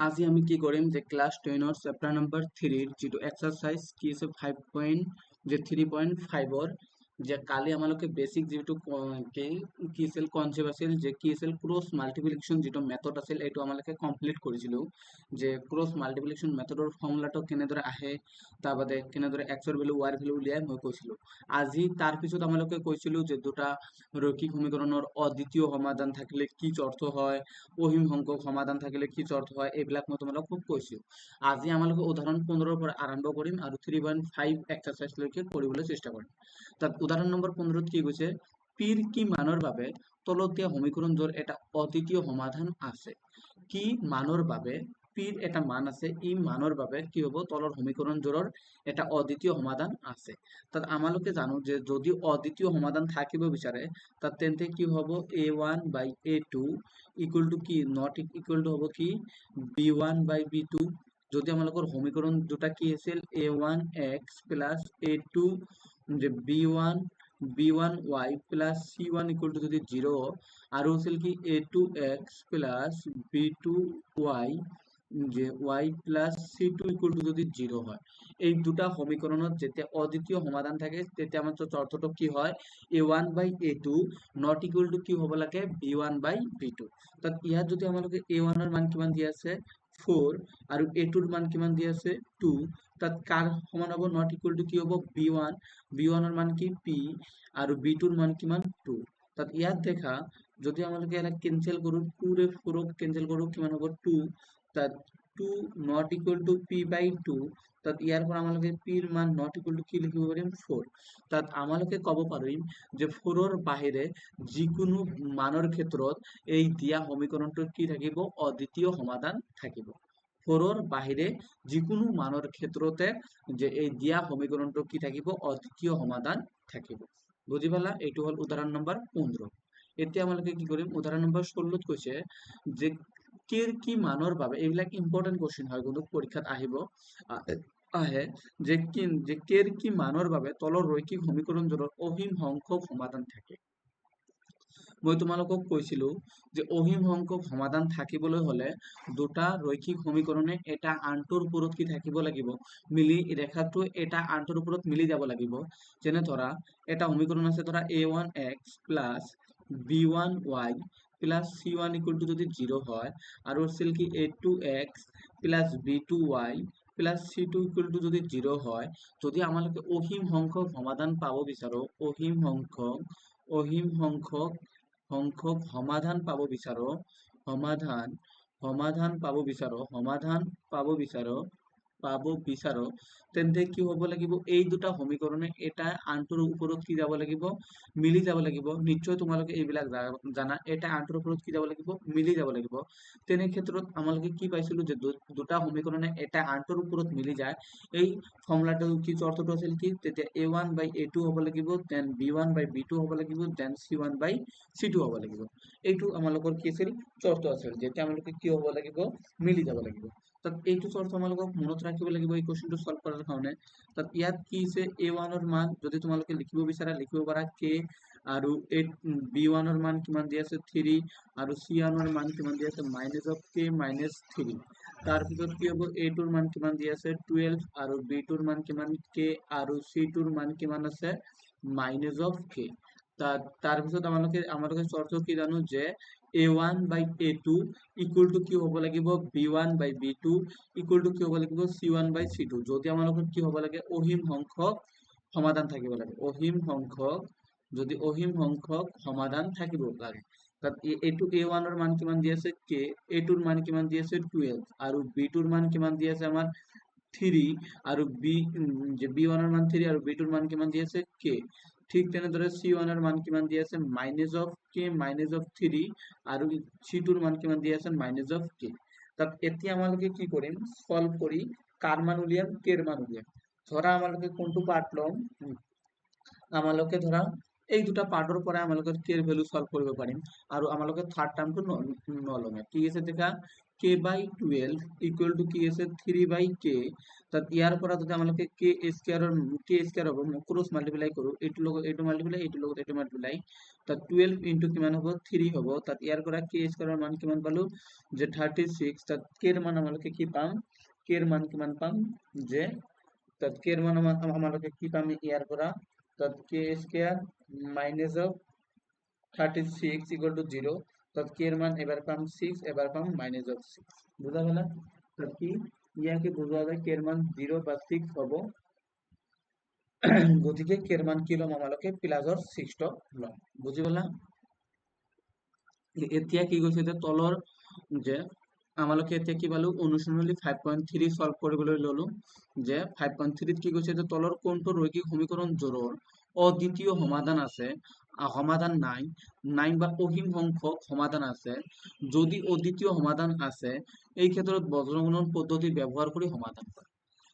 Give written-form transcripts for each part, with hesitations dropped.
আজি আমি কি কৰিম যে ক্লাছ 10 চেপ্টাৰ নম্বৰ 3 যিটো এক্সাৰসাইজ কি আছে 3.5 যে কালি আমালোকে বেসিক যেটো কি আছিল কনসেপ্ট আছিল যে কি আছিল ক্রস মাল্টিপ্লিকেশন যেটো মেথড আছিল এটো আমালোকে কমপ্লিট কৰিছিলো যে ক্ৰস মাল্টিপ্লিকেশন মেথডৰ ফৰ্মুলাটো কেনেদৰে আহে তাৰ বাদে কেনেদৰে x ৰ ভ্যালু y ৰ ভ্যালু উলিয়াই মই কৈছিলো আজি তাৰ পিছত আমালোকে কৈছিলো যে দুটা ৰৈখিক সমীকৰণৰ অদ্বিতীয় সমাধান থাকিলে কি অৰ্থ হয় অসীম সংখ্যক সমাধান থাকিলে কি অৰ্থ হয় এইবিলাক মই তোমালোকক খুব কৈছো আজি আমালোকে উদাহৰণ 15 পৰা আৰম্ভ কৰিম আৰু 3.5 এক্সাৰসাইজ লৈকে কৰিবলৈ চেষ্টা কৰিম তাত উদাহৰণ নম্বৰ 15 কি কৈছে পিৰ কি মানৰ বাবে তলত দিয়া সমীকৰণটোৰ এটা অদ্বিতীয় সমাধান আছে কি মানৰ বাবে পিৰ এটা মান আছে ই মানৰ বাবে কি হ'ব তলৰ সমীকৰণটোৰ এটা অদ্বিতীয় সমাধান আছে তাত আমালোকে জানো যে যদি অদ্বিতীয় সমাধান থাকিব বিচাৰে তাত তেন্তে কি হ'ব a1 by a2 equal to কি not equal to হ'ব কি b1 by b2 যদি আমালোকৰ সমীকৰণ দুটা কি আছিল a1x plus a2 যে b1y plus c1 equal to যদি 0 আৰু আছিল কি a2x plus b2y যে y plus c2 equal to যদি 0 হয় এই দুটা সমীকৰণত যেতিয়া অদ্বিতীয় সমাধান থাকে তেতিয়া আমাৰ অৰ্থটো কি হয় a1 by a2 not equal to কি হ'ব লাগে b1 by b2 তাত ইয়াত যদি আমালোকে a1 ৰ মান কিমান দিয়া আছে 4 আৰু a2 ৰ মান কিমান দিয়া আছে 2 তাত কাৰ সমান হ'ব not equal to কি হ'ব b1 ৰ মান কি p আৰু b2 ৰ মান কিমান 2 তাত ইয়াত দেখা যদি আমালোকে এটা কেনসেল কৰো 2 ৰে 4 ক কেনসেল কৰো কিমান হ'ব 2 তাত 2 not equal to p by 2 তাত ইয়াৰ পৰা আমালোকে p ৰ মান not equal to কি লিখিব পাৰিম 4 তাত আমালোকে ক'ব পাৰিম যে 4 ৰ বাহিৰে যিকোনো মানৰ ক্ষেত্ৰত এই দিয়া সমীকৰণটোৰ কি থাকিব অদ্বিতীয় সমাধান থাকিব 4 ৰ বাহিৰে যিকোনো মানৰ ক্ষেত্ৰতে যে এই দিয়া সমীকৰণটো কি থাকিব অদ্বিতীয় সমাধান থাকিব বুজি পালা এইটো হল উদাহৰণ নম্বৰ 15 এতিয়া আমালোকে কি কৰিম উদাহৰণ নম্বৰ 16 ত কৈছে যে কেৰ কি মানৰ বাবে এইবিলাক ইম্পৰ্টেন্ট কোৱেশ্চন হয় কিন্তু পৰীক্ষাত আহিব আহে যে কেৰ কি মানৰ বাবে তলৰ ৰৈখিক সমীকৰণবোৰৰ অসীম সংখ্যক সমাধান থাকে মই তোমালোকক কৈছিলো যে অসীম সংখ্যক সমাধান থাকিবলৈ হলে দুটা ৰৈখিক সমীকৰণে এটা আনটোৰ ওপৰত কি থাকিব লাগিব মিলি ৰেখাটো এটা আনটোৰ ওপৰত মিলি যাব লাগিব যেনে ধৰা এটা সমীকৰণ আছে ধৰা a1x b1y c1 equal to যদি 0 হয় আৰু আছিল কি a2x b2y c2 equal to যদি 0 হয় যদি আমালোকে অসীম সংখ্যক সমাধান পাব বিচাৰো অসীম সংখ্যক সমাধান পাব বিচাৰো তেন্তে কি হ'ব লাগিব এই দুটা সমীকৰণে এটা আনটোৰ ওপৰত কি যাব লাগিব মিলি যাব লাগিব নিশ্চয় তোমালোকে এইবিলাক জানা এটা আনটোৰ ওপৰত কি যাব লাগিব মিলি যাব লাগিব তেনে ক্ষেত্ৰত আমালোকে কি পাইছিলো যে দুটা সমীকৰণে এটা আনটোৰ ওপৰত মিলি যায় এই ফৰ্মুলাটো কি অৰ্থটো আছিল কি তেতিয়া a1 by a2 হ'ব লাগিব দেন b1 by b2 হ'ব লাগিব দেন c1 by c2 হ'ব লাগিব এইটো আমালোকৰ কি আছিল চৰ্ত আছিল যেতিয়া আমালোকে কি হ'ব লাগিব মিলি যাব লাগিব তাত এইটো চৰ্ত আমালোকক মনত ৰাখিব লাগিব এই কোৱেশ্চনটো সলভ কৰাৰ কাৰণে তাত ইয়াত কি আছে a1 ৰ মান যদি তোমালোকে লিখিব বিচাৰা লিখিব পাৰা k আৰু b1 ৰ মান কিমান দি আছে 3 আৰু c1 ৰ মান কিমান দি আছে -k -3 তাৰ পিছত কি হ'ব a2 ৰ মান কিমান দি আছে 12 আৰু b2 ৰ মান কিমান k আৰু c2 ৰ মান কিমান আছে -k তাৰ পিছত আমালোকে চৰ্ত কি জানো যে a1 by a2 equal to কি হ'ব লাগিব b1 by b2 equal to কি হ'ব লাগিব c1 by c2 যদি আমালোকৰ কি হ'ব লাগে অসীম সংখ্যক সমাধান থাকিব লাগে অসীম সংখ্যক সমাধান থাকিব লাগে তাত a2 a1 ৰ মান কিমান দি আছে k a2 ৰ মান কিমান দি আছে 12 আৰু b2 ৰ মান কিমান দি আছে আমাৰ 3 আৰু b1 ৰ মান 3 আৰু b2 ৰ মান কিমান দি আছে k ঠিক তেনেদৰে c1 ৰ মান কিমান দি আছে -k -3 আৰু c2 ৰ মান কিমান দি আছে -k তাত এতিয়া আমালোকে কি কৰিম সলভ কৰি কাৰ মান উলিয়াম k ৰ মান উলিয়াম ধৰা আমালোকে কোনটো পাৰ্ট লম আমালোকে ধৰা এই দুটা পাৰ্টৰ পৰা আমালোকে k ৰ ভ্যালু সলভ কৰিব পাৰিম আৰু আমালোকে থাৰ্ড টাৰ্মটো নলম ঠিক আছে দেখা k কে বাই 12 ইকুয়াল টু কি আছে 3 বাই কে। তাত ইয়াৰ পৰা যদি আমালোকে কে স্কয়াৰ হ'ব ক্ৰছ মাল্টিপ্লাই কৰো, এইটো লগত এইটো মাল্টিপ্লাই, এইটো লগত এইটো মাল্টিপ্লাই, তাত 12 ইনটু কিমান হ'ব 3 হ'ব। তাত ইয়াৰ পৰা কে স্কয়াৰৰ মান কিমান পালো যে 36। তাত কে এর মান আমালোকে কি পাম, কে এর মান কিমান পাম যে তাত কে এর মান আমালোকে কি পাম ইয়াৰ পৰা, তাত K square minus of 36 equal to 0। তাত কে এর মান এবার পাম 6, এবার পাম মাইনাস অফ 6। বুঝা গেল? তাত কি ইয়াকে বোঝা যায় কে এর মান 0 বা 6 হব। গতিকে কে এর মান কি লম আমালোকে প্লাসৰ 6 টো লম। বুজি পালা? এতিয়া কি কৈছে যে তলৰ যে আমালোকে এতিয়া কি পালো অনুশীলনী 5.3 সলভ কৰিবলৈ ললো যে 5.3 কি কৈছে যে তলৰ কোনটো ৰৈখিক সমীকৰণ জোড়ৰ অদ্বিতীয় সমাধান আছে, সমাধান নাই বা অসীম সংখ্যক সমাধান আছে। যদি অদ্বিতীয় সমাধান আছে এই ক্ষেত্ৰত বজ্ৰগুণন পদ্ধতি ব্যৱহাৰ কৰি সমাধান কৰে।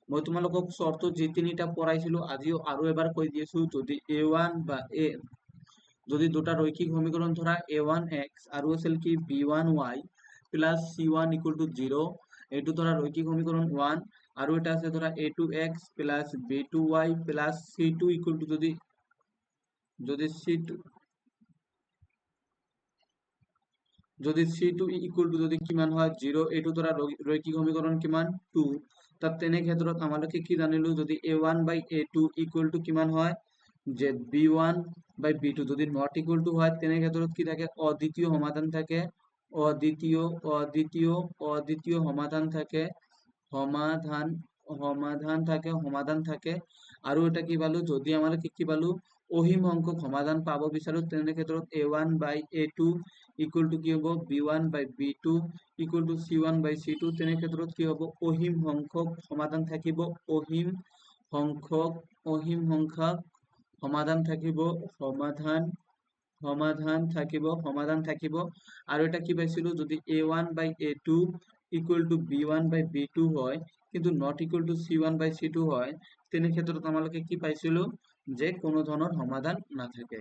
মই তোমালোকক শৰ্ত যে তিনিটা পড়াইছিলো আজিও আৰু এবাৰ কৈ দিয়েছো, যদি a1 বা a যদি দুটা ৰৈখিক সমীকৰণ ধৰা a1x আৰু আছিল কি b1y plus c1 equal to 0, এইটো ধৰা ৰৈখিক সমীকৰণ 1 আৰু এটা আছে ধরা a2x plus b2y plus c2 equal to যদি যদি c2 যদি c2 ইকুয়াল টু যদি কিমান হয় 0, এইটো ধরা রৈখিক সমীকরণ কিমান 2। তাত তেনে ক্ষেত্ৰত আমালোকে কি জানিলো যদি a1 by a2 equal to কিমান হয় যে b1 বাই b2 যদি নট ইকুয়াল টু হয় তেনে ক্ষেত্ৰত কি থাকে অদ্বিতীয় সমাধান থাকে, অদ্বিতীয় অদ্বিতীয় অদ্বিতীয় সমাধান থাকে, সমাধান সমাধান থাকে। আৰু এটা কি পালো যদি আমালোকে কি পালো অসীম সংখ্যক সমাধান পাব বিচাৰো তেনে ক্ষেত্ৰত a1 by a2 equal to কি হ'ব b1 by b2 equal to c1 by c2। তেনে ক্ষেত্ৰত কি হ'ব অসীম সংখ্যক সমাধান থাকিব, অসীম সংখ্যক সমাধান থাকিব, সমাধান থাকিব। আৰু এটা কি পাইছিলো যদি a1 by a2 equal to b1 by b2 হয় কিন্তু not equal to c1 by c2 হয় তেনে ক্ষেত্ৰত আমালোকে কি পাইছিলো যে কোনো ধৰণৰ সমাধান নাথাকে,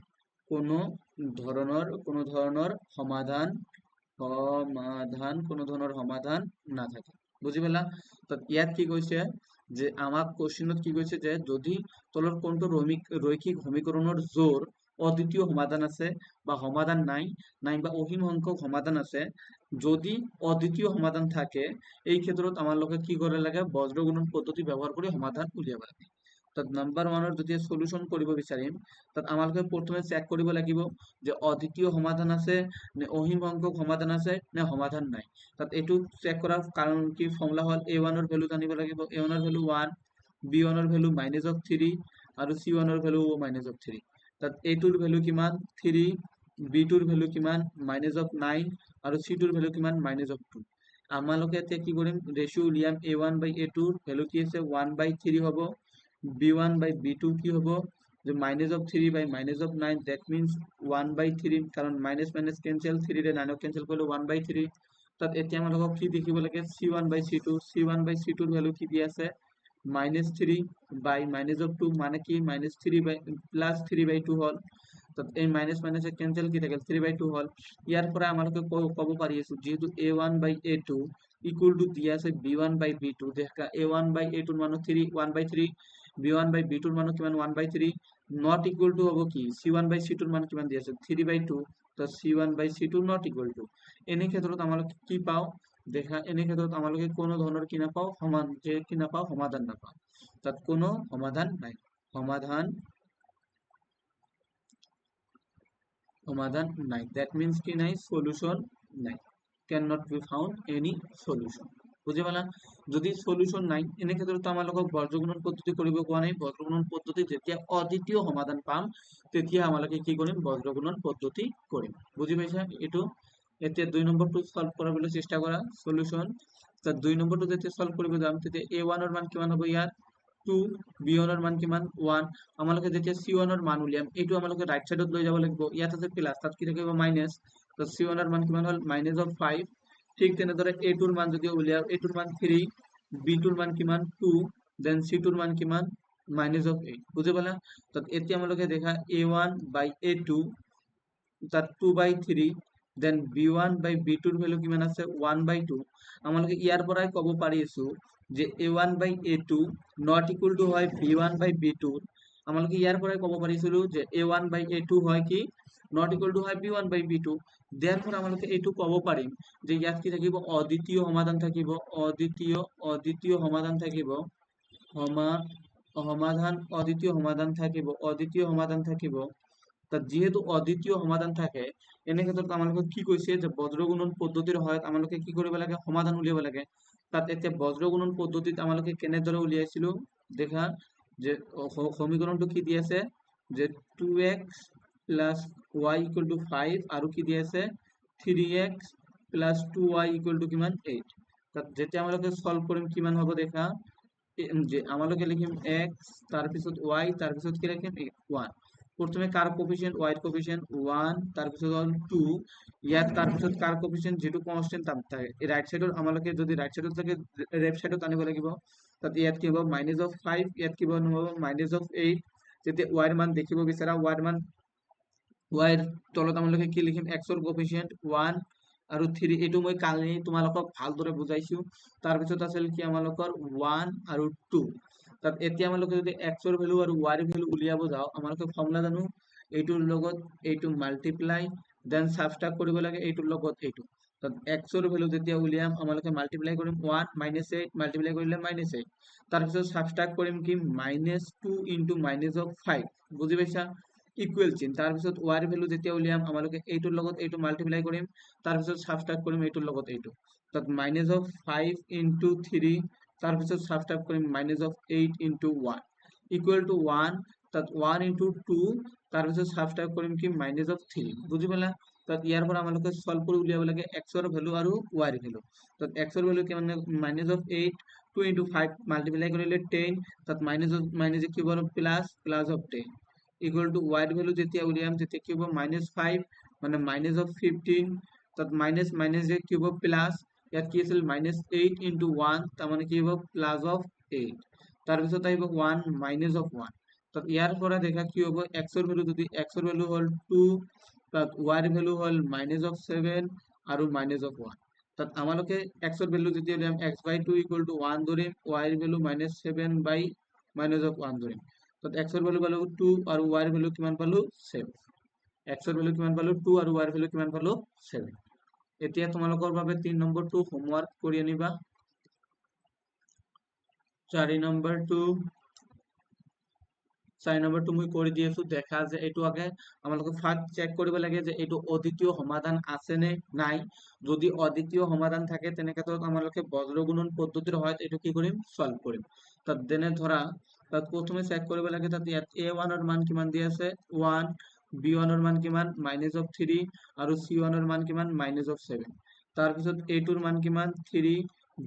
কোনো ধৰণৰ সমাধান নাথাকে। বুজি পালা? তাত ইয়াত কি কৈছে যে আমাক কোশ্চেনত কি কৈছে যে যদি তলৰ কোনটো ৰৈখিক সমীকৰণৰ জোড় অদ্বিতীয় সমাধান আছে বা সমাধান নাই বা অসীম সংখ্যক সমাধান আছে, যদি অদ্বিতীয় সমাধান থাকে এই ক্ষেত্ৰত আমালোকে কি কৰিব লাগে বজ্ৰগুণন পদ্ধতি ব্যৱহাৰ কৰি সমাধান উলিয়াব লাগে। তাত নাম্বাৰ 1 যদি সলিউশন কৰিব বিচাৰিম তাত আমালোকে প্ৰথমে চেক কৰিব লাগিব যে অদ্বিতীয় সমাধান আছে নে অসীম সংখ্যক সমাধান আছে নে সমাধান নাই। তাত এইটো চেক কৰাৰ কাৰণ কি ফৰ্মুলা হল a1 ৰ ভ্যালু জানিব লাগিব, a1 ৰ ভ্যালু 1, b1 ৰ ভ্যালু -3 আৰু c1 ৰ ভ্যালু -3। তাত a2 ৰ ভ্যালু কিমান 3, b2 ৰ ভ্যালু কিমান -9 আৰু c2 ৰ ভ্যালু কিমান -2। আমালোকে এতিয়া কি কৰিম ৰেশিও উলিয়াম a1 বাই a2 ৰ ভ্যালু কি আছে 1/3 হ'ব, b1 বাই b2 কি হ'ব যে -3 বাই -9, that means 1/3 কাৰণ মাইনাস মাইনাস কেনসেল 3 ৰে 9 কেনসেল কৰিলে 1/3। তাত এতিয়া আমালোকক কি দেখিব লাগে c1 বাই c2 ৰ ভ্যালু কি দি আছে -3 বাই -2 মানে কি -3 বাই +3/2 হল। তাত এই মাইনাস মাইনাসে কেনসেল কি থাকে 3/2 হল। ইয়াৰ পৰা আমালোকে ক'ব পাৰি আছো যেহেতু a1 by a2 equal to দিয়া আছে b1 বাই b2, দেখা a1 বাই a2 ৰ মান 1/3, b1 বাই b2 ৰ মান কিমান 1/3, নট ইকুয়াল টু হ'ব কি c1 বাই c2 ৰ মান কিমান দি আছে 3/2, তো c1 by c2 not equal to. এনে ক্ষেত্ৰত আমালোকে কি পাও দেখা, এনে ক্ষেত্ৰত আমালোকে কোনো ধৰণৰ কি নাপাও সমাধান নাপাও। তাত কোনো সমাধান নাই, সমাধান নাই, that means কি নাই সলিউশন নাই, cannot be found any solution। বুজি পালা? যদি সলিউশন নাই এনে ক্ষেত্ৰত আমালোকক বজ্ৰগুণন পদ্ধতি কৰিব কোৱা নাই, বজ্ৰগুণন পদ্ধতি যেতিয়া অদ্বিতীয় সমাধান পাম তেতিয়া আমালোকে কি কৰিম বজ্ৰগুণন পদ্ধতি কৰিম। বুজি পাইছা? এইটো এতিয়া 2 নম্বৰটো সলভ কৰিবলৈ চেষ্টা কৰা সলিউশন। তাত 2 নম্বৰটো যেতিয়া সলভ কৰিব যাম তেতিয়া a1 ৰ মান কিমান হ'ব ইয়াত 2, b1 ৰ মান কিমান 1। আমালোকে যেতিয়া c1 ৰ মান উলিয়াম এইটো আমালোকে ৰাইট সাইডত লৈ যাব লাগিব, ইয়াত আছে প্লাস তাত কি থাকিব মাইনাস, তো c1 ৰ মান কিমান হ'ল -5। ঠিক তেনেদৰে a2 ৰ মান যদি উলিয়াও a2 ৰ মান 3, b2 ৰ মান কিমান 2, দেন c2 ৰ মান কিমান -8। বুজি পালা? তাত এতিয়া আমালোকে দেখা a1 বাই a2 তাত 2/3 দেন b1/b2 ভ্যালু কিমান আছে 1/2 আমালোকে ইয়াৰ পৰাই ক'ব পাৰি আছো যে a1/a2 নট ইকুয়াল টু হয় b1/b2 আমালোকে ইয়াৰ পৰাই ক'ব পাৰিছিলো যে a1/a2 হয় কি নট ইকুয়াল টু হয় b1/b2 দেয়াৰফৰ আমালোকে এইটো ক'ব পাৰিম যে ইয়াত কি থাকিব অদ্বিতীয় সমাধান থাকিব অদ্বিতীয় সমাধান থাকিব অদ্বিতীয় সমাধান থাকিব তাত যিহেতু অদ্বিতীয় সমাধান থাকে এনে ক্ষেত্ৰত আমালোকক কি কৈছে যে বজ্ৰগুণন পদ্ধতিৰ সহায়ত আমালোকে কি কৰিব লাগে সমাধান উলিয়াব লাগে তাত এতিয়া বজ্ৰগুণন পদ্ধতিত আমালোকে কেনেদৰে উলিয়াইছিলো দেখা যে সমীকৰণটো কি দি আছে যে 2x plus y equal to 5 আৰু কি দি আছে 3x plus 2y equal to কিমান 8 তাত যেতিয়া আমালোকে সলভ কৰিম কিমান হ'ব দেখা যে আমালোকে লিখিম x তাৰপিছত y তাৰপিছত কি লিখিম 1 প্ৰথমে কাৰ কোফিশিয়েন্ট y এৰ কোফিশিয়েন্ট 1 তাৰপিছত হল 2 ইয়াত তাৰপিছত কাৰ কোফিশিয়েন্ট যেটো কনস্ট্যান্ট তাত থাকে এই ৰাইট সাইডৰ আমালোকে যদি ৰাইট সাইডত থাকে লেফট সাইডত আনিব লাগিব তাত ইয়াত কি হ'ব -5 ইয়াত কি হ'ব -8 যেতিয়া y এর মান দেখিব বিচাৰা y এৰ মান y এৰ তলত আমালোকে কি লিখিম x এৰ কোফিশিয়েন্ট 1 আৰু 3 এইটো মই কালি তোমালোকক ভালদৰে বুজাইছো তাৰপিছত আছিল কি আমালোকৰ 1 আৰু 2 তাত এতিয়া আমালোকে যদি x এৰ ভ্যালু আৰু y এৰ ভ্যালু উলিয়াব যাও আমালোকে ফৰ্মুলা জানো এইটোৰ লগত এইটো মাল্টিপ্লাই দেন সাবট্ৰাক্ট কৰিব লাগে এইটোৰ লগত এইটো তাত x এৰ ভ্যালু যেতিয়া উলিয়াম আমালোকে মাল্টিপ্লাই কৰিম 1 -8 মাল্টিপ্লাই কৰিলে -8 তাৰপিছত সাবট্ৰাক্ট কৰিম কি -2 ইনটু -5 বুজি পাইছা ইকুৱেল চিন তাৰপিছত y এৰ ভ্যালু যেতিয়া উলিয়াম আমালোকে এইটোৰ লগত এইটো মাল্টিপ্লাই কৰিম তাৰপিছত সাবট্ৰাক্ট কৰিম এইটোৰ লগত এইটো তাত -5 ইনটু 3 তাৰপিছত সাবট্ৰাক্ট কৰিম -8 ইনটু 1 ইকুৱেল টু 1 তাত 1 ইনটু 2 তাৰপিছত সাবট্ৰাক্ট কৰিম কি -3 বুজি পালা তাত ইয়াৰ পৰা আমালোকে সলভ কৰি উলিয়াব লাগে x এৰ ভ্যালু আৰু y এৰ ভ্যালু তাত x এৰ ভ্যালু কিমান -8 2 ইনটু 5 মাল্টিপ্লাই কৰিলে 10 তাত মাইনাস কি হ'ব +10 ইকুয়াল টু y এর ভ্যালু যেতিয়া উলিয়াম তেতিয়া কি হ'ব -5 মানে -15 তাত মাইনাস মাইনাস যে কি হ'ব প্লাস ইয়াত কি আছিল -8 ইনটু 1 তাৰ মানে কি হ'ব +8 তাৰপিছত আহিব 1 -1 তাত ইয়াৰ পৰা দেখা কি হ'ব x এৰ ভ্যালু যদি x এৰ ভ্যালু হল 2 তাত y এৰ ভ্যালু হল -7 আৰু -1 তাত আমালোকে x এৰ ভ্যালু যদি উলিয়াম x/2 1 ধৰিম y এৰ ভ্যালু -7/-1 ধৰিম তাত x এৰ ভ্যালু পালো 2 আৰু y এৰ ভ্যালু কিমান পালো 7 x এৰ ভ্যালু কিমান পালো 2 আৰু y এৰ ভ্যালু কিমান পালো 7 এতিয়া তোমালোকৰ বাবে 3 নম্বৰটো হোমৱৰ্ক কৰি আনিবা 4 নম্বৰটো মই কৰি দি আছো দেখা যে এইটো আগে আমালোকে ফাৰ্স্ট চেক কৰিব লাগে যে এইটো অদ্বিতীয় সমাধান আছে নে নাই যদি অদ্বিতীয় সমাধান থাকে তেনে ক্ষেত্ৰত আমালোকে বজ্ৰগুণন পদ্ধতিৰ সহায়ত এইটো কি কৰিম সলভ কৰিম তাত যেনে ধৰা তাত প্ৰথমে চেক কৰিব লাগে তাত ইয়াত a1 এর মান কিমান দি আছে 1 b1 এর মান কিমান -3 আৰু c1 এৰ মান কিমান -7 তাৰপিছত a2 এৰ মান কিমান 3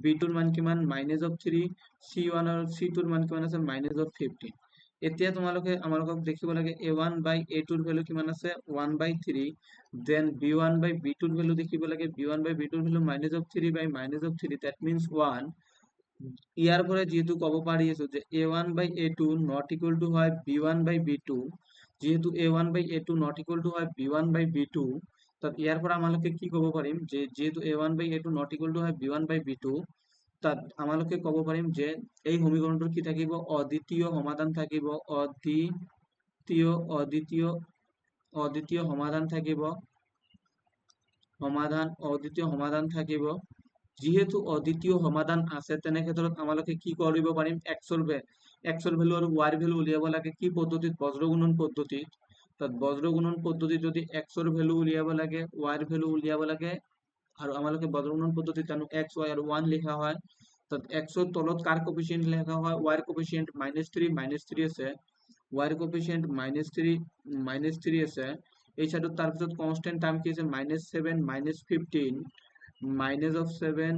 b2 এৰ মান কিমান -3 c1 আৰু c2 এর মান কিমান আছে -15 এতিয়া তোমালোকে আমালোকক দেখিব লাগে a1/a2 এর ভ্যালু কিমান আছে 1/3 দেন b1/b2 এর ভ্যালু দেখিব লাগে b1/b2 এর ভ্যালু -3/-3 that means 1 ইয়াৰ পৰা যেহেতু ক'ব পাৰি আছো যে a1/a2 not equal to হয় b1/b2 যেহেতু a1/a2 not equal to হয় b1/b2 তাত ইয়াৰ পৰা আমালোকে কি ক'ব পাৰিম যে যেহেতু a1/a2 not equal to হয় b1/b2 তাত আমালোকে ক'ব পাৰিম যে এই সমীকৰণটোৰ কি থাকিব অদ্বিতীয় সমাধান থাকিব অদ্বিতীয় সমাধান থাকিব অদ্বিতীয় সমাধান থাকিব যেহেতু অদ্বিতীয় সমাধান আছে তেনে ক্ষেত্ৰত আমালোকে কি কৰিব পাৰিম x এৰ ভ্যালু আৰু y এৰ ভ্যালু উলিয়াব লাগে কি পদ্ধতিত বজ্ৰগুণন পদ্ধতিত তাত বজ্ৰগুণন পদ্ধতিত যদি x এৰ ভ্যালু উলিয়াব লাগে y এৰ ভ্যালু উলিয়াব লাগে আৰু আমালোকে বজ্ৰগুণন পদ্ধতিত জানো x y আৰু 1 লিখা হয় তাত x এর তলত কার কোফিশিয়েন্ট লেখা হয় y এর কোফিশিয়েন্ট -3 আছে y এর কোফিশিয়েন্ট -3 আছে এই সাইডত তাৰপিছত কনস্ট্যান্ট টাৰ্ম কি আছে -7 -15 -7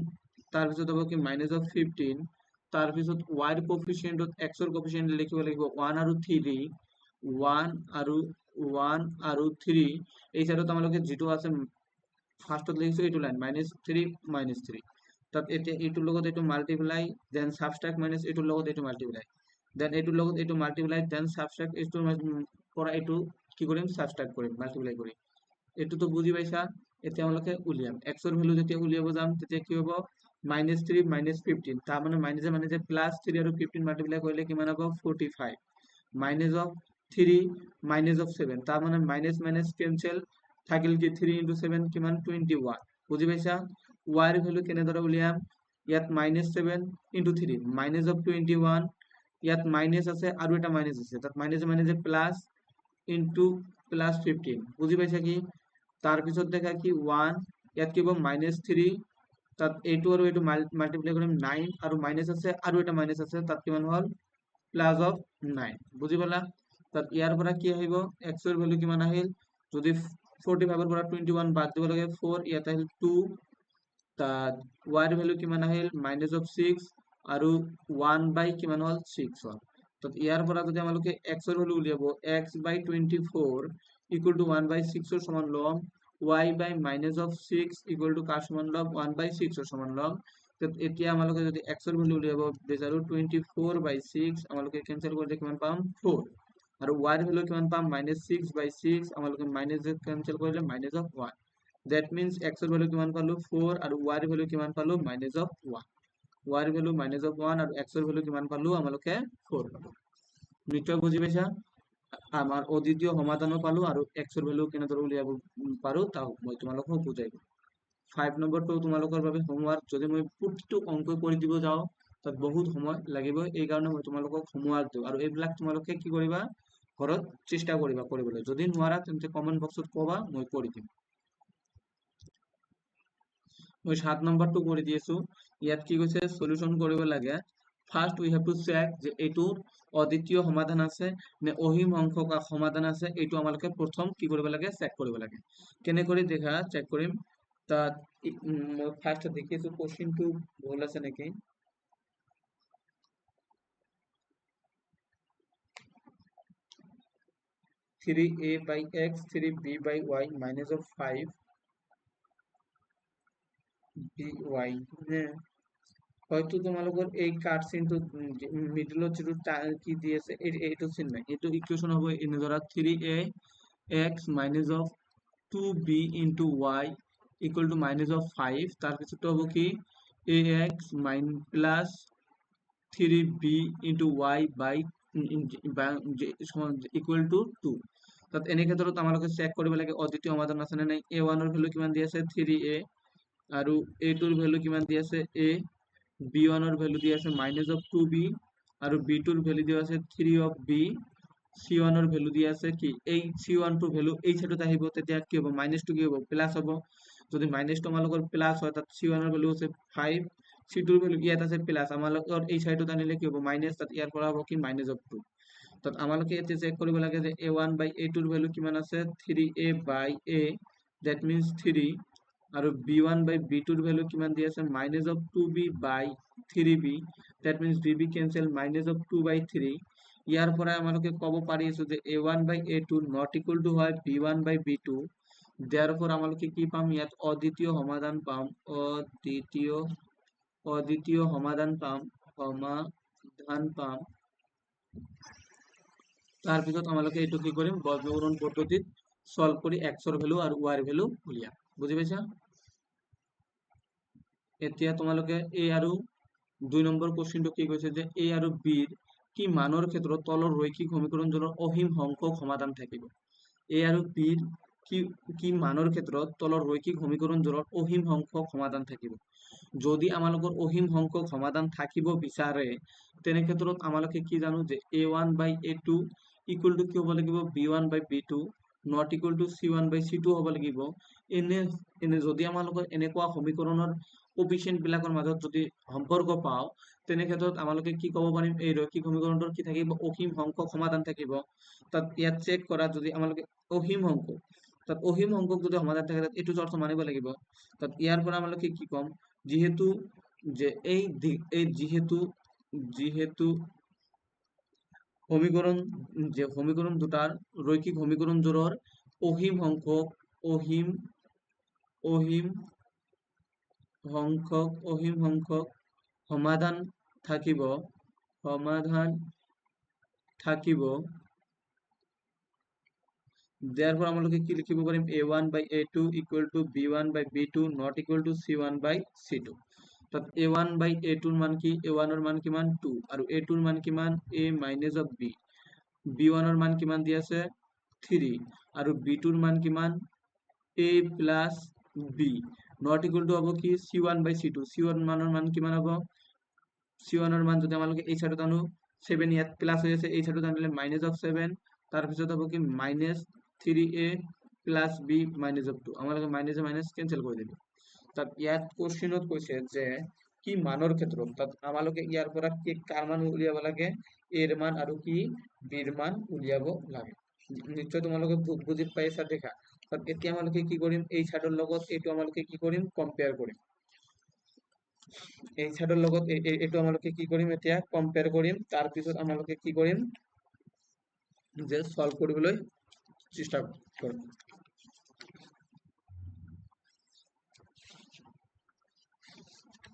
তাৰপিছত হ'ব কি -15 তাৰপিছত y এৰ কোফিশিয়েন্টত x এৰ কোফিশিয়েন্ট লিখিব লাগিব 1 আৰু 3 1 আৰু 3 এই সাইডত আমালোকে যেটো আছে ফাৰ্স্টত লিখিছো এইটো লাইন -3 তাত এতিয়া এইটোৰ লগত এইটো মাল্টিপ্লাই দেন সাবট্ৰাক্ট মাইনাস এইটোৰ লগত এইটো মাল্টিপ্লাই দেন এইটোৰ লগত এইটো মাল্টিপ্লাই দেন সাবট্ৰাক্ট এইটোৰ পৰা এইটো কি কৰিম সাবট্ৰাক্ট কৰিম মাল্টিপ্লাই কৰি এইটো তো বুজি পাইছা এতিয়া আমালোকে উলিয়াম এক্সৰ ভ্যালু যেতিয়া উলিয়াব যাম তেতিয়া কি হ'ব -3 -15 তাৰ মানে মাইনাছে +3 আৰু 15 মাল্টিপ্লাই কৰিলে কিমান হ'ব 45 মাইনাস অফ 3 মাইনাস অফ 7 তাৰ মানে মাইনাস মাইনাস কেনসেল থাকিল কি 3 * 7 কিমান 21 বুজি পাইছা y ৰ ভ্যালু কেনেদৰে উলিয়াম ইয়াত -7 * 3 মাইনাস অফ 21 ইয়াত মাইনাস আছে আৰু এটা মাইনাস আছে তাত মাইনাসে মাইনাসে প্লাস ইনটু প্লাস 15 বুজি পাইছা কি তার পিছত দেখা কি 1 ইয়াত কি হ'ব -3 তাত এইটো আৰু এইটো মাল্টিপ্লাই কৰিম 9 আৰু মাইনাস আছে আৰু এটা মাইনাস আছে তাত কিমান হ'ল প্লাস অফ 9 বুজি পালা তাত ইয়াৰ পৰা কি আহিব x ৰ ভ্যালু কিমান আহিল যদি 45 ৰ পৰা 21 বাদ দিব লাগে 4 ইয়াত আহিল 2 তাত y ৰ ভ্যালু কিমান আহিল -6 আৰু 1 বাই কিমান হ'ল 6 হ'ল তাত ইয়াৰ পৰা যদি আমালোকে x ৰ ভ্যালু উলিয়াব x/24 = 1/6 ৰ সমান লম y by -6 = কাৰ সমান লম 1/6 ৰ সমান লম তো এতিয়া আমালোকে যদি x ৰ ভ্যালু উলিয়াব বিচাৰো 24/6 আমালোকে ক্যান্সেল কৰিলে কিমান পাম 4 আৰু y ৰ ভ্যালু কিমান পাম -6/6 আমালোকে মাইনাস ক্যান্সেল কৰিলে -1 that means x ৰ ভ্যালু কিমান পালো 4 আৰু y ৰ ভ্যালু কিমান পালো -1 y ৰ ভ্যালু -1 আৰু x ৰ ভ্যালু কিমান পালো আমালোকে 4 পালো নিশ্চয় বুজি পাইছা আমাৰ অদ্বিতীয় সমাধানো পালো আৰু x ৰ ভ্যালু কেনেদৰে উলিয়াব পাৰো তাও মই তোমালোকক বুজাই দিম 5 নম্বৰটো তোমালোকৰ বাবে হোমৱৰ্ক যদি মই প্ৰতিটো অংক কৰি দিব যাও তাত বহুত সময় লাগিব এই কাৰণে মই তোমালোকক হোমৱৰ্ক দিও আৰু এইবিলাক তোমালোকে কি কৰিবা ঘৰত চেষ্টা কৰিবা কৰিবলৈ যদি নোৱাৰা তেন্তে কমেন্ট বক্সত কবা মই কৰি দিম মই 7 নম্বৰটো কৰি দি আছো ইয়াত কি কৈছে সলিউশন কৰিব লাগে first we have to check যে এইটো অদ্বিতীয় সমাধান আছে নে অহিম সংখ্যক সমাধান আছে এইটো আমালোকে প্ৰথম কি কৰিব লাগে চেক কৰিব লাগে কেনে কৰি দেখা চেক কৰিম তাত মই ফার্স্ট দেখিছো কোশ্চেনটো ভুল আছে নেকি 3a/x 3b/y minus of 5 by হয়তো তোমালোকৰ এই কাট চিনটো মিডলত যেটো কি দি আছে এইটো চিন নাই এইটো ইকুৱেশন হ'ব এনে ধৰা 3a x minus of 2b into y equal to minus of 5 তার পিছতো হ'ব কি ax plus 3b into y by equal to 2 তাত এনে ক্ষেত্ৰত আমালোকে চেক কৰিব লাগে অদ্বিতীয় সমাধান আছে নে নাই a1 ৰ ভ্যালু কিমান দি আছে 3a আৰু a2 ৰ ভ্যালু কিমান দি আছে a b1 ৰ ভ্যালু দি আছে -2b আৰু b2 ৰ ভ্যালু দি আছে 3 of b c1 ৰ ভ্যালু দি আছে কি এই c1 টো ভ্যালু এই সাইডত আহিব তেতিয়া কি হ'ব -2 কি হ'ব প্লাস হ'ব যদি -2 আমালোকৰ প্লাস হয় তাত c1 ৰ ভ্যালু আছে 5 c2 ৰ ভ্যালু ইয়াত আছে প্লাস আমালোকৰ এই সাইডত আনিলে কি হ'ব মাইনাস তাত ইয়াৰ পৰা হ'ব কি -2 তাত আমালোকে এতিয়া চেক কৰিব লাগে যে a1/a2 ৰ ভ্যালু কিমান আছে 3a/a that means 3 আৰু b1/b2 ৰ ভ্যালু কিমান দি আছে -2b/3b that means bb cancel -2/3 ইয়াৰ পৰা আমালোকে ক'ব পাৰি আছো যে a1/a2 not equal to হয় b1/b2 therefore আমালোকে কি পাম ইয়াত অদ্বিতীয় সমাধান পাম অদ্বিতীয় সমাধান পাম তার পিছত আমালোকে এইটো কি কৰিম বৰ্গমূল পদ্ধতিত সলভ কৰি x ৰ ভ্যালু আৰু y ৰ ভ্যালু উলিয়াম বুজি পাইছা এতিয়া তোমালোকে a আৰু 2 নম্বৰ কোশ্চেনটো কি কৈছে যে a আৰু b ৰ কি মানৰ ক্ষেত্ৰত তলৰ ৰৈখিক সমীকৰণজোৰৰ অসীম সংখ্যক সমাধান থাকিব a আৰু b ৰ কি মানৰ ক্ষেত্ৰত তলৰ ৰৈখিক সমীকৰণজোৰৰ অসীম সংখ্যক সমাধান থাকিব যদি আমালোকৰ অসীম সংখ্যক সমাধান থাকিব বিচাৰে তেনে ক্ষেত্ৰত আমালোকে কি জানো যে a1/a2 equal to কি হ'ব লাগিব b1/b2 not equal to c1/c2 হ'ব লাগিব এনে যদি আমালোকৰ এনেকুৱা সমীকৰণৰ কোএফিচিয়েন্ট বিলাকৰ মাজত যদি সম্পৰ্ক পাও তেনে ক্ষেত্ৰত আমালোকে কি ক'ব পাৰিম এই ৰৈখিক সমীকৰণটোৰ কি থাকিব অসীম সংখ্যক সমাধান থাকিব তাত ইয়াত চেক কৰা যদি আমালোকে অসীম সংখ্যক তাত অসীম সংখ্যক যদি সমাধান থাকে তাত এইটো শর্ত মানিব লাগিব তাত ইয়াৰ পৰা আমালোকে কি কম যেহেতু যে এই যেহেতু সমীকৰণ দুটাৰ ৰৈখিক সমীকৰণজোৰৰ অসীম সংখ্যক সমাধান থাকিব therefore আমালোকে কি লিখিব পাৰিম a1 by a2 equal to b1 by b2 not equal to c1 by c2 তাত a1 by a2 ৰ মান কি a1 ৰ মান কিমান 2 আৰু a2 ৰ মান কিমান a minus of b b1 ৰ মান কিমান দি আছে 3 আৰু b2 ৰ মান কিমান a plus b not equal to হ'ব কি c1 by c2 c1 মানৰ মান কিমান হ'ব c1 ৰ মান যদি আমালোকে এই সাইডত আনো 7 ইয়াত প্লাস হৈ আছে এই সাইডত আনিলে minus of 7 তাৰ পিছত হ'ব কি minus 3a plus b minus of 2 আমালোকে minus এ minus cancel কৰি দিলো তাত ইয়াত কোশ্চেনত কৈছে যে কি মানৰ ক্ষেত্ৰত তাত আমালোকে ইয়াৰ পৰা কি কাৰ মান উলিয়াব লাগে এৰ মান আৰু কি বিৰ মান উলিয়াব লাগে নিশ্চয় তোমালোকে বুজি পাইছা দেখা তাত এতিয়া আমালোকে কি কৰিম এই সাইডৰ লগত এইটো আমালোকে কি কৰিম কম্পেয়াৰ কৰিম এই সাইডৰ লগত এইটো আমালোকে কি কৰিম এতিয়া কম্পেয়াৰ কৰিম তাৰ পিছত আমালোকে কি কৰিম যে সলভ কৰিবলৈ চেষ্টা কৰিম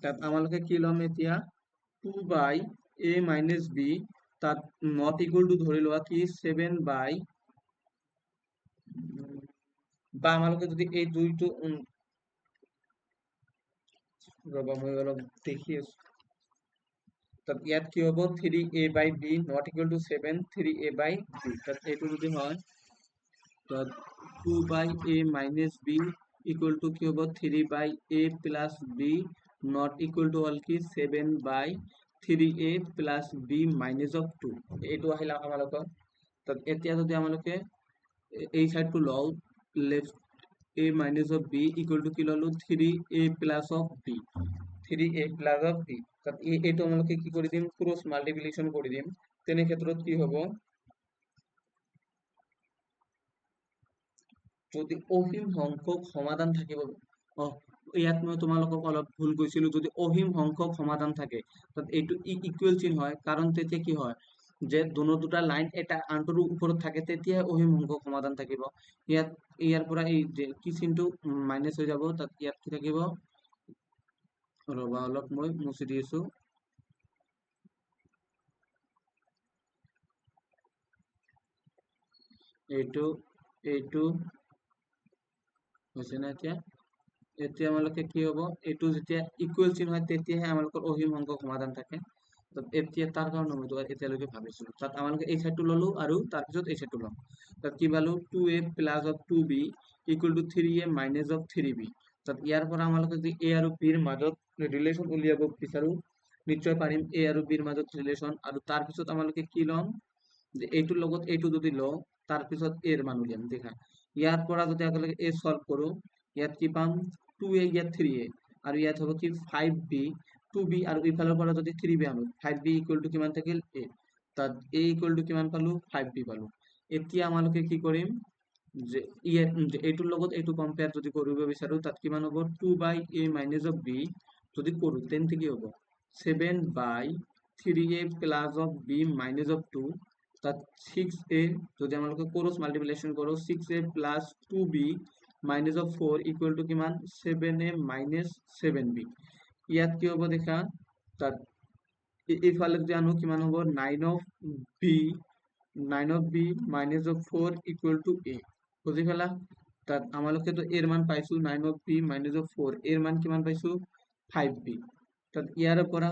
তাত আমালোকে কি লম এতিয়া 2 by a minus b তাত not equal to ধৰি লোৱা কি 7 by বা আমালোকে যদি এই দুইটো ৰবা মই অলপ দেখি আছো তাত ইয়াত কি হ'ব 3a by b not equal to 7 3a by b তাত এইটো যদি হয় তাত 2 by a minus b equal to কি হ'ব 3 by a plus b not equal to all কি 7 by 3a plus b minus of 2 এইটো আহিলা আমালোকৰ তাত এতিয়া যদি আমালোকে এই সাইডটো লও left a minus of b equal to কি ললো 3a plus of b 3a plus of b তাত এইটো আমালোকে কি কৰি দিম ক্ৰস মাল্টিপ্লিকেশন কৰি দিম তেনে ক্ষেত্ৰত কি হ'ব যদি অসীম সংখ্যক সমাধান থাকিব ইয়াত মই তোমালোকক অলপ ভুল কৈছিলো যদি অসীম সংখ্যক সমাধান থাকে তাত এইটো ইকুৱেল চিন হয় কাৰণ তেতিয়া কি হয় যে দুটা লাইন এটা আনটোৰ ওপৰত থাকে তেতিয়া অসীম সংখ্যক সমাধান থাকিব ইয়াত ইয়াৰ পৰা এই যে কি চিনটো মাইনাস হৈ যাব তাত ইয়াত কি থাকিব ৰবা অলপ মই মুছি দিছো এইটো এইটো হৈছে না এতিয়া এতিয়া আমালোকে কি হ'ব এইটো যেতিয়া ইকুৱেল চিন হয় তেতিয়াহে আমালোকৰ অসীম সংখ্যক সমাধান থাকে এতিয়া তাৰ কাৰণে মই এতিয়ালৈকে ভাবিছিলো তাত আমালোকে এই সাইডটো ললো আৰু তাৰ পিছত এই সাইডটো লম তাত কি পালো 2a plus of 2b equal to 3a minus of 3b তাত ইয়াৰ পৰা আমালোকে যদি a আৰু b ৰ মাজত ৰিলেচন উলিয়াব বিচাৰো নিশ্চয় পাৰিম a আৰু b ৰ মাজত ৰিলেচন আৰু তাৰ পিছত আমালোকে কি লম যে এইটোৰ লগত এইটো যদি লওঁ তাৰ পিছত a ৰ মান উলিয়াম দেখা ইয়াৰ পৰা যদি একেলগে a সলভ কৰো ইয়াত কি পাম 2a ইয়াত 3a আৰু ইয়াত হ'ব কি 5b 2b আৰু ইফালৰ পৰা যদি 3b আনো 5b ইকুৱেল টু কিমান থাকিল a তাত a ইকুৱেল টু কিমান পালো 5b পালো এতিয়া আমালোকে কি কৰিম যে এইটোৰ লগত এইটো কম্পেয়াৰ যদি কৰিব বিচাৰো তাত কিমান হ'ব 2 by a minus of b যদি কৰো তেন্তে কি হ'ব 7 by 3a plus of b minus of 2 তাত 6a যদি আমালোকে ক্রস মাল্টিপ্লিকেশন করো 6a plus 2b minus of 4 equal to কিমান 7a minus 7b ইয়াত কি হ'ব দেখা তাত এইফালে যদি আনো কিমান হ'ব 9 of b minus of 4 equal to a বুজি পেলা তাত আমালোকে তো এর মান পাইছো 9 of b minus of 4 এর মান কিমান পাইছো 5b তাত ইয়াৰ পৰা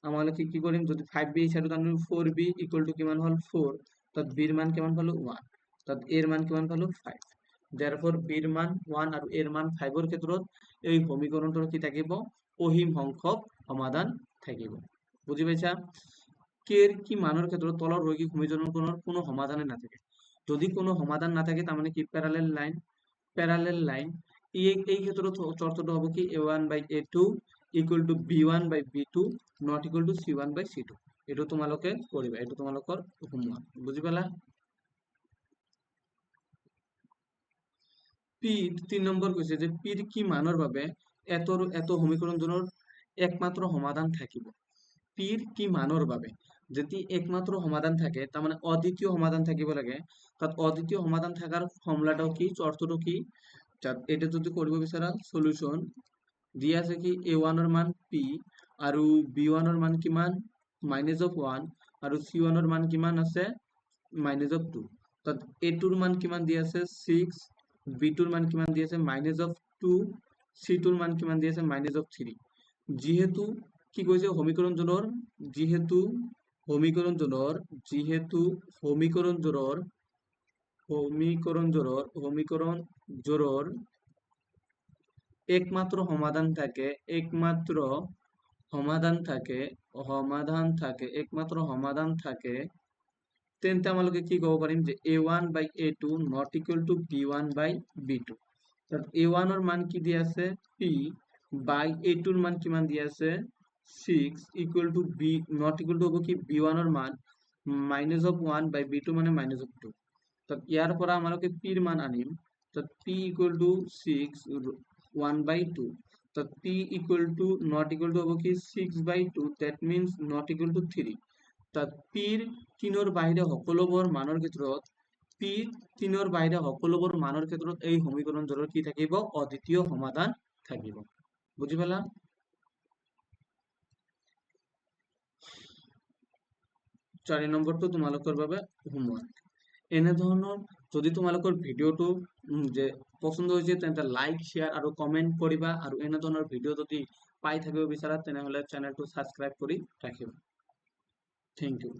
আমালোকে কি কৰিম যদি 5b এই সাইডত আনো 4b equal to কিমান হল 4 তাত b এর মান কিমান পালো 1 তাত a এর মান কিমান পালো 5 therefore b এর মান 1 আৰু a এৰ মান 5 এৰ ক্ষেত্ৰত এই সমীকৰণটোৰ কি থাকিব অসীম সংখ্যক সমাধান থাকিব বুজি পাইছা k এৰ কি মানৰ ক্ষেত্ৰত তলৰ ৰৈখিক সমীকৰণখনৰ কোনো সমাধানে নাথাকে যদি কোনো সমাধান না থাকে তাৰ মানে কি প্যাৰালাল লাইন এই ক্ষেত্ৰত শর্তটো হ'ব কি a1 by a2 equal to b1 by b2 not equal to c1 by c2 এটো তোমালোকে কৰিবা এটো তোমালোকৰ হোমৱৰ্ক বুজি পালা পি 3 নম্বৰ কৈছে যে পিৰ কি মানৰ বাবে এত সমীকৰণজনৰ একমাত্ৰ সমাধান থাকিব পিৰ কি মানৰ বাবে যদি একমাত্ৰ সমাধান থাকে তার মানে অদ্বিতীয় সমাধান থাকিব লাগে তাত অদ্বিতীয় সমাধান থাকার ফর্মুলাটাও কি শর্তটো কি এটা যদি কৰিব বিচাৰা সলিউশন দিয়া আছে কি a1 এৰ মান p আৰু b1 এৰ মান কিমান -1 আৰু c1 এৰ মান কিমান আছে -2 তাত a2 ৰ মান কিমান দি আছে 6, b2 ৰ মান কিমান দি আছে -2, c2 ৰ মান কিমান দি আছে -3। যিহেতু কি কৈছে সমীকৰণজোৰৰ যিহেতু সমীকৰণজোৰৰ একমাত্ৰ সমাধান থাকে তেন্তে আমালোকে কি ক'ব পাৰিম যে a1/a2 not equal to b1/b2। a1 ৰ মান কি দি আছে p বাই a2 ৰ মান কিমান দি আছে 6 equal to b not equal to হ'ব কি b1 ৰ মান -1/b2 মানে -2। ইয়াৰ পৰা আমালোকে p ৰ মান আনিম। p equal to 6 1/2। p equal to not equal to হ'ব কি 6/2, that means not equal to 3। তাত p ৰ 3ৰ বাহিৰে সকলোবোৰ মানৰ ক্ষেত্ৰত এই সমীকৰণজোৰৰ কি থাকিব অদ্বিতীয় সমাধান থাকিব। বুজি পালা? 4 নম্বৰটো তোমালোকৰ বাবে হোমৱৰ্ক। এনেধৰণৰ যদি তোমালোকৰ ভিডিঅ'টো যে পছন্দ হৈছে তেন্তে লাইক, শ্বেয়াৰ আৰু কমেন্ট কৰিবা, আৰু এনেধৰণৰ ভিডিঅ' যদি পাই থাকিব বিচাৰা তেনেহলে চেনেলটো ছাবস্ক্ৰাইব কৰি ৰাখিবা। Thank U.